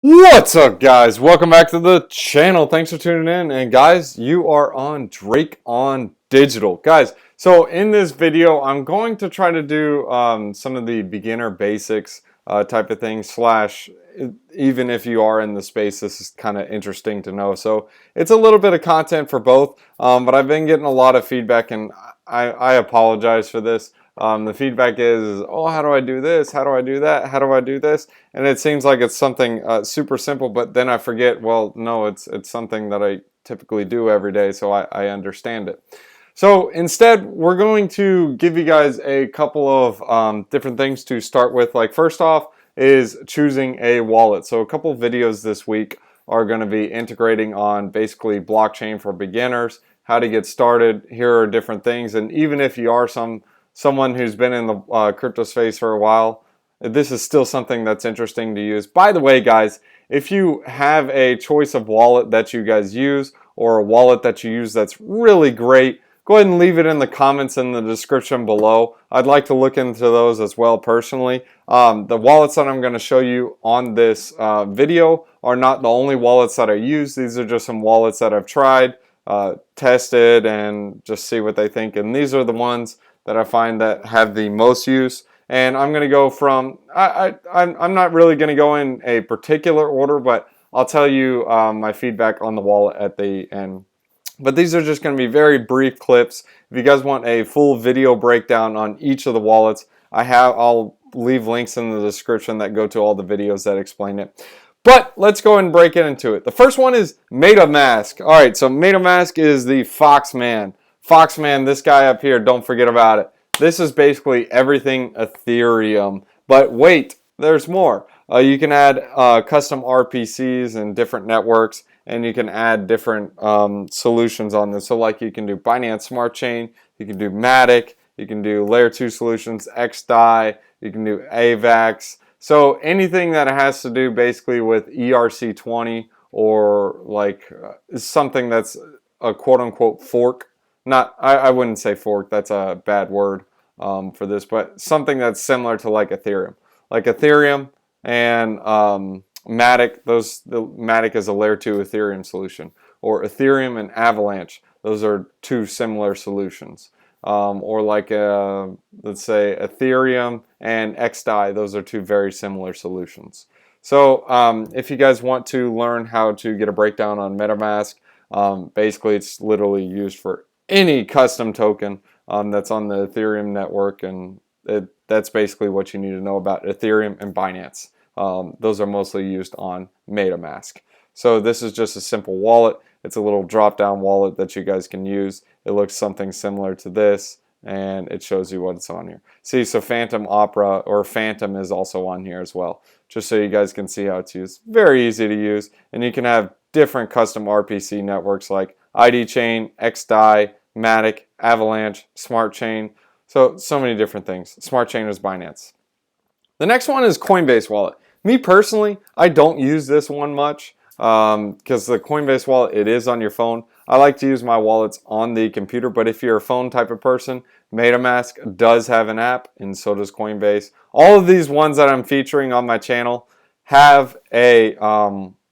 What's up, guys? Welcome back to the channel. Thanks for tuning in. And guys, you are on Drake on Digital. Guys, so in this video, I'm going to try to do some of the beginner basics type of things, slash, even if you are in the space, this is kind of interesting to know. So it's a little bit of content for both, but I've been getting a lot of feedback, and I apologize for this. The feedback is, oh, how do I do this? How do I do that? How do I do this? And it seems like it's something super simple, but then I forget, well, no, it's something that I typically do every day, so I understand it. So instead, we're going to give you guys a couple of different things to start with. Like, first off is choosing a wallet. So a couple of videos this week are going to be integrating on basically blockchain for beginners, how to get started. Here are different things, and even if you are someone who's been in the crypto space for a while, this is still something that's interesting to use. By the way, guys, if you have a choice of wallet that you guys use, or a wallet that you use that's really great, go ahead and leave it in the comments in the description below. I'd like to look into those as well personally. The wallets that I'm going to show you on this video are not the only wallets that I use. These are just some wallets that I've tried, tested, and just see what they think. And these are the ones that I find that have the most use. And I'm going to go from, I'm not really going to go in a particular order, but I'll tell you my feedback on the wallet at the end. But these are just going to be very brief clips. If you guys want a full video breakdown on each of the wallets, I'll leave links in the description that go to all the videos that explain it. But let's go and break it into it. The first one is MetaMask. All right, so MetaMask is the Foxman. Foxman, this guy up here, don't forget about it. This is basically everything Ethereum. But wait, there's more. You can add custom RPCs and different networks, and you can add different solutions on this. So like you can do Binance Smart Chain, you can do Matic, you can do Layer 2 solutions, XDAI, you can do AVAX. So anything that has to do basically with ERC20 or like something that's a quote-unquote fork. I wouldn't say fork, that's a bad word for this, but something that's similar to like Ethereum. Like Ethereum and Matic, Matic is a layer 2 Ethereum solution. Or Ethereum and Avalanche, those are two similar solutions. Or like, let's say Ethereum and XDAI, those are two very similar solutions. So if you guys want to learn how to get a breakdown on MetaMask, basically it's literally used for any custom token that's on the Ethereum network, and that's basically what you need to know about Ethereum and Binance. Those are mostly used on MetaMask. So this is just a simple wallet. It's a little drop-down wallet that you guys can use. It looks something similar to this, and it shows you what's on here. See, so Phantom Opera or Phantom is also on here as well, just so you guys can see how it's used. Very easy to use, and you can have different custom RPC networks like ID Chain, XDAI, Matic, Avalanche, Smart Chain. So many different things. Smart Chain is Binance. The next one is Coinbase Wallet. Me personally, I don't use this one much because the Coinbase Wallet, it is on your phone. I like to use my wallets on the computer, but if you're a phone type of person, MetaMask does have an app, and so does Coinbase. All of these ones that I'm featuring on my channel have a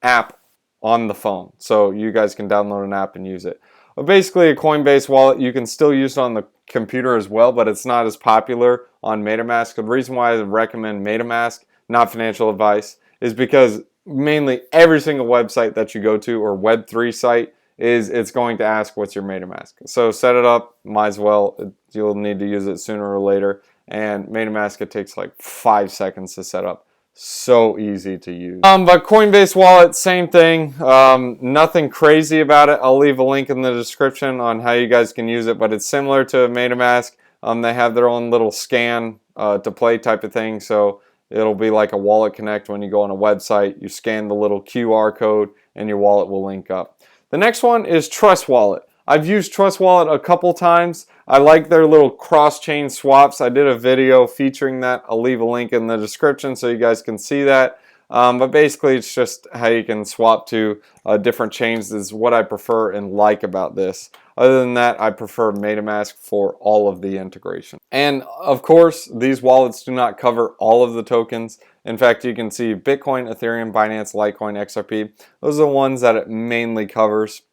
app on the phone, so you guys can download an app and use it. But basically, a Coinbase wallet, you can still use it on the computer as well, but it's not as popular on MetaMask. The reason why I recommend MetaMask, not financial advice, is because mainly every single website that you go to or Web3 site it's going to ask what's your MetaMask. So set it up, might as well. You'll need to use it sooner or later. And MetaMask, it takes like 5 seconds to set up. So easy to use. But Coinbase Wallet, same thing. Nothing crazy about it. I'll leave a link in the description on how you guys can use it, but it's similar to MetaMask. They have their own little scan to play type of thing, so it'll be like a wallet connect when you go on a website. You scan the little QR code and your wallet will link up. The next one is Trust Wallet. I've used Trust Wallet a couple times. I like their little cross-chain swaps. I did a video featuring that. I'll leave a link in the description so you guys can see that. But basically, it's just how you can swap to different chains is what I prefer and like about this. Other than that, I prefer MetaMask for all of the integration. And of course, these wallets do not cover all of the tokens. In fact, you can see Bitcoin, Ethereum, Binance, Litecoin, XRP. Those are the ones that it mainly covers.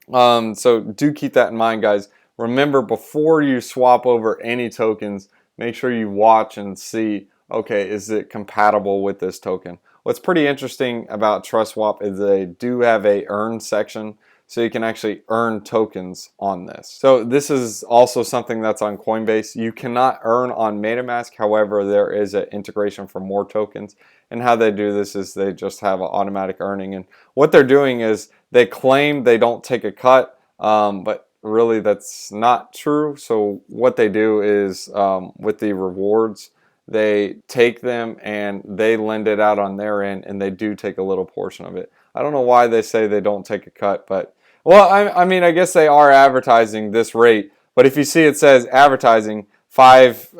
So do keep that in mind, guys. Remember, before you swap over any tokens, make sure you watch and see, okay, is it compatible with this token? What's pretty interesting about TrustSwap is they do have a earn section, so you can actually earn tokens on this. So this is also something that's on Coinbase. You cannot earn on MetaMask. However, there is an integration for more tokens. And how they do this is they just have an automatic earning. And what they're doing is they claim they don't take a cut, but really that's not true. So what they do is with the rewards, they take them and they lend it out on their end, and they do take a little portion of it. I don't know why they say they don't take a cut, but well, I mean, I guess they are advertising this rate. But if you see it says advertising 5 to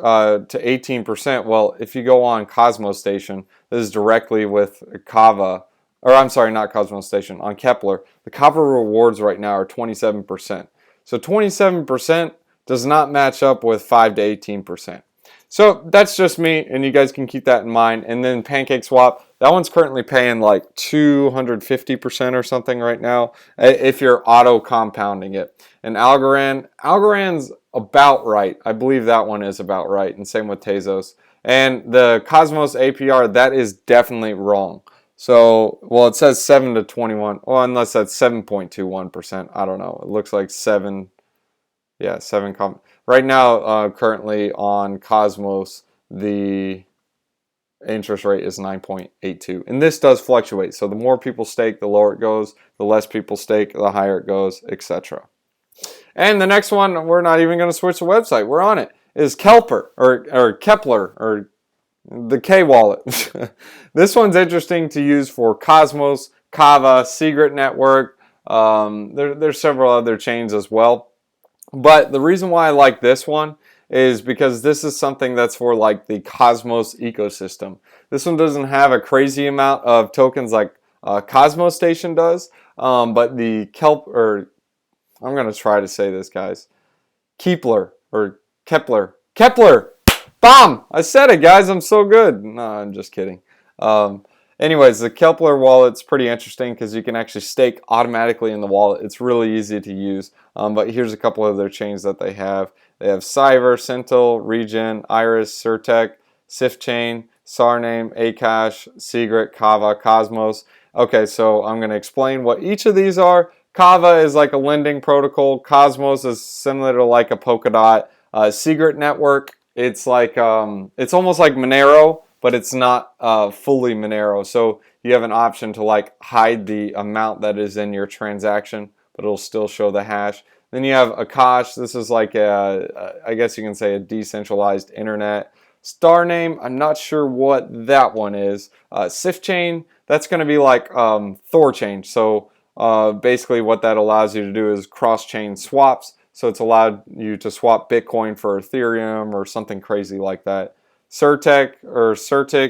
18%, well, if you go on Cosmo Station, this is directly with Kava, or I'm sorry, not Cosmo Station, on Kepler, the Kava rewards right now are 27%. So 27% does not match up with 5 to 18%. So that's just me, and you guys can keep that in mind. And then PancakeSwap, that one's currently paying like 250% or something right now if you're auto compounding it. And Algorand's about right. I believe that one is about right, and same with Tezos. And the Cosmos APR, that is definitely wrong. So, well, it says 7 to 21. Well, unless that's 7.21%. I don't know. It looks like 7. Yeah, 7. Right now, currently on Cosmos, the interest rate is 9.82. And this does fluctuate. So the more people stake, the lower it goes. The less people stake, the higher it goes, etc. And the next one, we're not even going to switch the website. We're on it. Is Kepler, or the K wallet. This one's interesting to use for Cosmos, Kava, Secret Network. There's several other chains as well. But the reason why I like this one is because this is something that's for like the Cosmos ecosystem. This one doesn't have a crazy amount of tokens like Cosmo Station does, but the I'm going to try to say this, guys. Kepler. Bam! I said it, guys. I'm so good. No, I'm just kidding. Anyways, the Kepler wallet's pretty interesting because you can actually stake automatically in the wallet. It's really easy to use. But here's a couple of their chains that they have. They have Cyber, Centil, Regen, Iris, Certec, SiftChain, Sarname, Akash, Secret, Kava, Cosmos. Okay, so I'm going to explain what each of these are. Kava is like a lending protocol. Cosmos is similar to like a Polkadot. Secret Network, it's like it's almost like Monero, but it's not fully Monero. So you have an option to like hide the amount that is in your transaction, but it'll still show the hash. Then you have Akash. This is like I guess you can say a decentralized internet. Starname, I'm not sure what that one is. SiftChain, that's going to be like Thorchain. So basically what that allows you to do is cross-chain swaps. So it's allowed you to swap Bitcoin for Ethereum or something crazy like that. Certic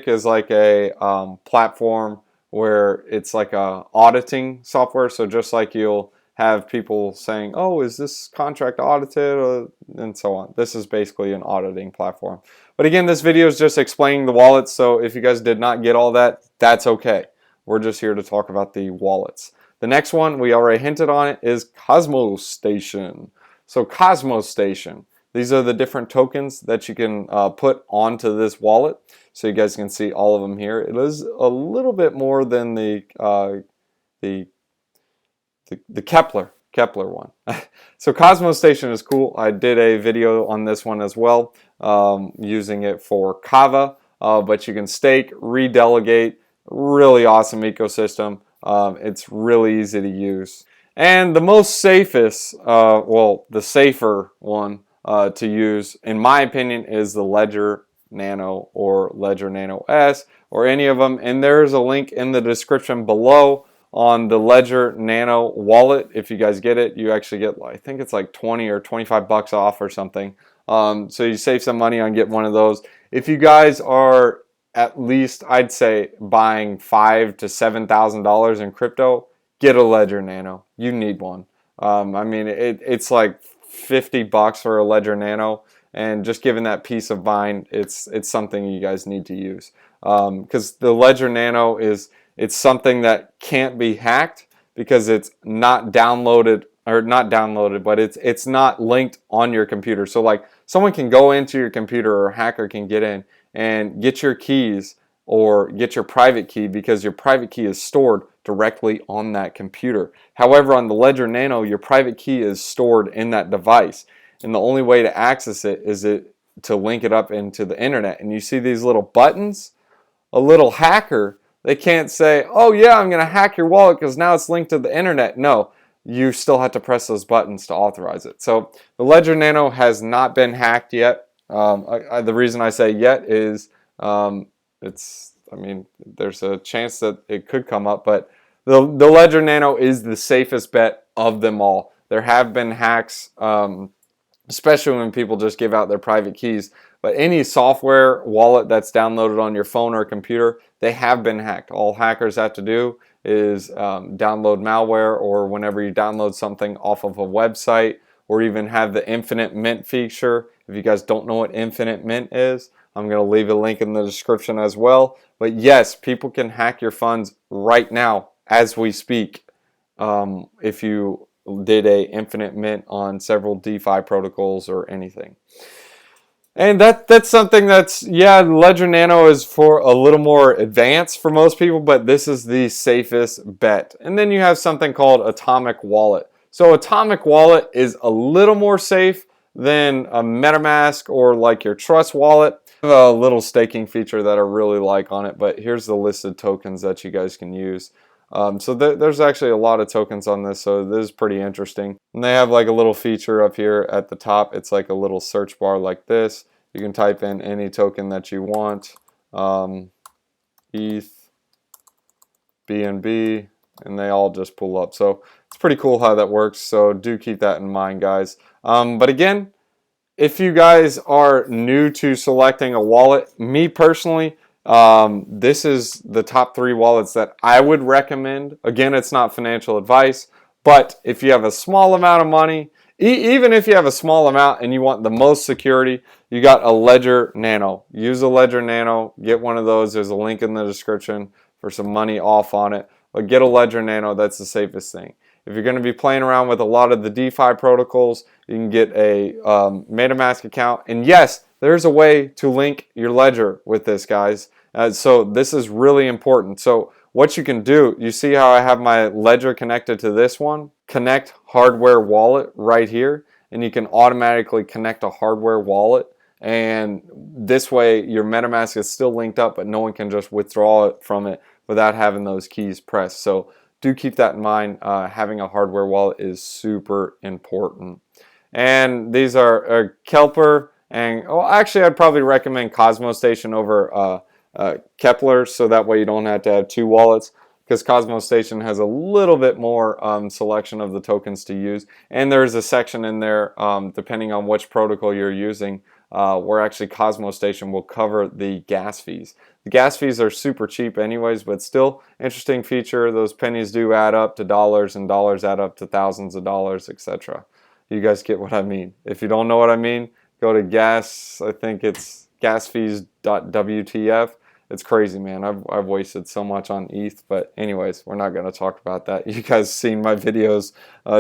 is like a platform where it's like a auditing software. So just like you'll have people saying, oh, is this contract audited? And so on. This is basically an auditing platform. But again, this video is just explaining the wallets. So if you guys did not get all that, that's okay. We're just here to talk about the wallets. The next one, we already hinted on it, is Cosmo Station. So Cosmo Station. These are the different tokens that you can put onto this wallet. So you guys can see all of them here. It is a little bit more than the Kepler one. So Cosmo Station is cool. I did a video on this one as well, using it for Kava. But you can stake, redelegate. Really awesome ecosystem. It's really easy to use. And the most safest, the safer one to use, in my opinion, is the Ledger Nano or Ledger Nano S or any of them. And there's a link in the description below on the Ledger Nano wallet. If you guys get it, you actually get, I think it's like 20 or 25 bucks off or something. So you save some money on getting one of those. If you guys are at least, I'd say, buying $5,000 to $7,000 in crypto, get a Ledger Nano. You need one. I mean, it's like $50 for a Ledger Nano, and just given that peace of mind, it's something you guys need to use, because the Ledger Nano it's something that can't be hacked because it's not downloaded, or not downloaded, but it's not linked on your computer. So like someone can go into your computer, or a hacker can get in and get your keys or get your private key, because your private key is stored directly on that computer. However, on the Ledger Nano, your private key is stored in that device, and the only way to access it is to link it up into the internet. And you see these little buttons? A little hacker, they can't say, oh yeah, I'm going to hack your wallet because now it's linked to the internet. No, you still have to press those buttons to authorize it. So the Ledger Nano has not been hacked yet. The reason I say yet is I mean, there's a chance that it could come up, but the Ledger Nano is the safest bet of them all. There have been hacks, especially when people just give out their private keys. But any software wallet that's downloaded on your phone or computer, they have been hacked. All hackers have to do is download malware, or whenever you download something off of a website, or even have the infinite mint feature. If you guys don't know what infinite mint is, I'm going to leave a link in the description as well. But yes, people can hack your funds right now as we speak, if you did a infinite mint on several DeFi protocols or anything. And that's something that's, yeah, Ledger Nano is for a little more advanced for most people, but this is the safest bet. And then you have something called Atomic Wallet. So Atomic Wallet is a little more safe than a MetaMask or like your Trust Wallet. A little staking feature that I really like on it, but here's the listed tokens that you guys can use. So there's actually a lot of tokens on this, so this is pretty interesting. And they have like a little feature up here at the top. It's like a little search bar like this. You can type in any token that you want, ETH, BNB, and they all just pull up. So it's pretty cool how that works, so do keep that in mind, guys. But again, if you guys are new to selecting a wallet, me personally, this is the top 3 wallets that I would recommend. Again, it's not financial advice, but if you have a small amount of money, even if you have a small amount and you want the most security, you got a Ledger Nano. Use a Ledger Nano, get one of those. There's a link in the description for some money off on it. But get a Ledger Nano, that's the safest thing. If you're going to be playing around with a lot of the DeFi protocols, you can get a MetaMask account. And yes, there's a way to link your Ledger with this, guys. So this is really important. So what you can do, you see how I have my Ledger connected to this one? Connect hardware wallet right here, and you can automatically connect a hardware wallet. And this way your MetaMask is still linked up, but no one can just withdraw it from it without having those keys pressed. So do keep that in mind. Having a hardware wallet is super important. And these are Kelper, and actually I'd probably recommend Cosmo Station over Kepler, so that way you don't have to have 2 wallets, because Cosmo Station has a little bit more selection of the tokens to use. And there's a section in there, depending on which protocol you're using, where actually Cosmo Station will cover the gas fees. The gas fees are super cheap anyways, but still interesting feature. Those pennies do add up to dollars, and dollars add up to thousands of dollars, etc. You guys get what I mean. If you don't know what I mean, go to I think it's gasfees.wtf. It's crazy, man. I've wasted so much on ETH, but anyways, we're not going to talk about that. You guys seen my videos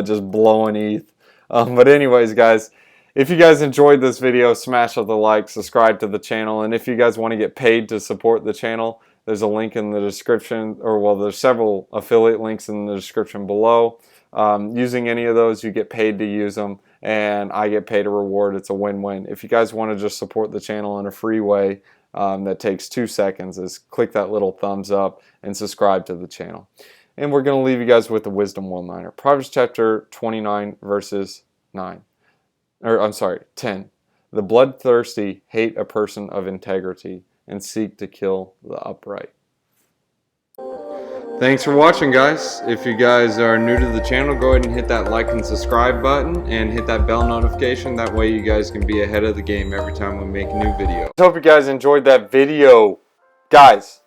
just blowing ETH. But anyways, guys, if you guys enjoyed this video, smash the like, subscribe to the channel, and if you guys want to get paid to support the channel, there's a link in the description, or well, there's several affiliate links in the description below. Using any of those, you get paid to use them, and I get paid a reward. It's a win-win. If you guys want to just support the channel in a free way, that takes 2 seconds, is click that little thumbs up and subscribe to the channel. And we're going to leave you guys with the wisdom one-liner. Proverbs chapter 29 verses 9. Or I'm sorry, 10. The bloodthirsty hate a person of integrity and seek to kill the upright. Thanks for watching, guys. If you guys are new to the channel, go ahead and hit that like and subscribe button and hit that bell notification. That way you guys can be ahead of the game every time we make a new video. I hope you guys enjoyed that video. Guys,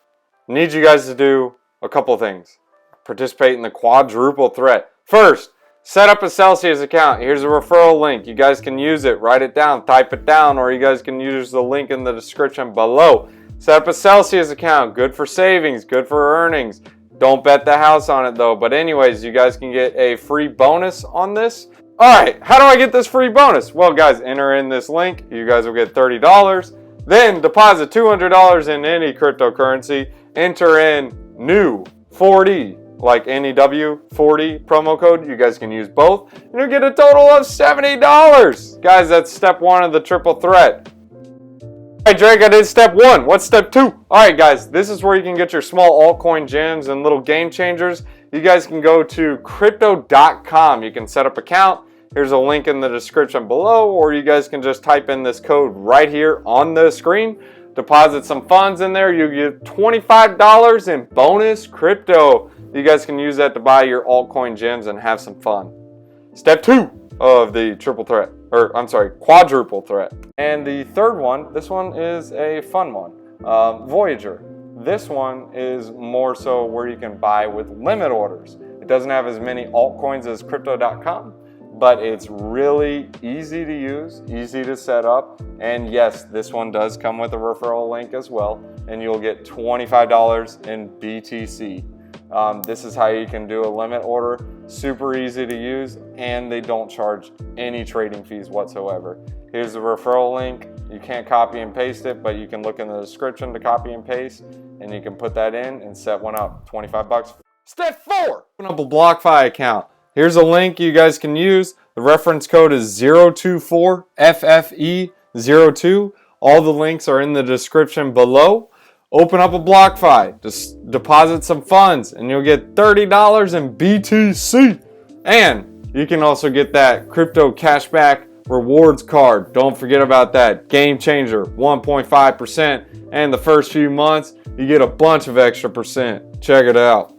I need you guys to do a couple of things. Participate in the quadruple threat. First, Set up a Celsius account. Here's a referral link. You guys can use it. Write it down. Type it down. Or you guys can use the link in the description below. Set up a Celsius account. Good for savings. Good for earnings. Don't bet the house on it though. But anyways, you guys can get a free bonus on this. Alright, how do I get this free bonus? Well guys, enter in this link. You guys will get $30. Then deposit $200 in any cryptocurrency. Enter in new 40. Like NEW 40 promo code. You guys can use both and you'll get a total of $70. Guys, that's step 1 of the triple threat. Alright Drake, I did step 1. What's step 2? Alright guys, this is where you can get your small altcoin gems and little game changers. You guys can go to crypto.com. You can set up an account. Here's a link in the description below, or you guys can just type in this code right here on the screen. Deposit some funds in there. You get $25 in bonus crypto. You guys can use that to buy your altcoin gems and have some fun. Step 2 of the triple threat, or I'm sorry, quadruple threat. And the third one, this one is a fun one. Voyager. This one is more so where you can buy with limit orders. It doesn't have as many altcoins as crypto.com, but it's really easy to use, easy to set up. And yes, this one does come with a referral link as well, and you'll get $25 in BTC. This is how you can do a limit order. Super easy to use, and they don't charge any trading fees whatsoever. Here's the referral link. You can't copy and paste it, but you can look in the description to copy and paste, and you can put that in and set one up. 25 bucks. Step 4, open up a BLOCKFI account. Here's a link you guys can use. The reference code is 024FFE02. All the links are in the description below. Open up a BLOCKFI, just deposit some funds, and you'll get $30 in BTC. And you can also get that crypto cashback rewards card. Don't forget about that. Game changer, 1.5%. And the first few months, you get a bunch of extra percent. Check it out.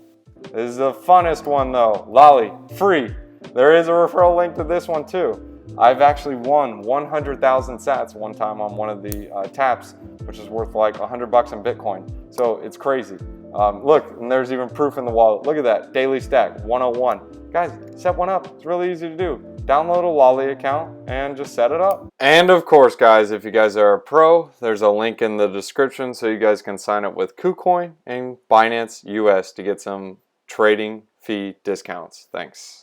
This is the funnest one though. Lolly, free. There is a referral link to this one too. I've actually won 100,000 sats one time on one of the taps, which is worth like $100 in Bitcoin. So it's crazy. Look, and there's even proof in the wallet. Look at that, daily stack, 101. Guys, set one up. It's really easy to do. Download a Lolly account and just set it up. And of course, guys, if you guys are a pro, there's a link in the description so you guys can sign up with KuCoin and Binance US to get some trading fee discounts. Thanks.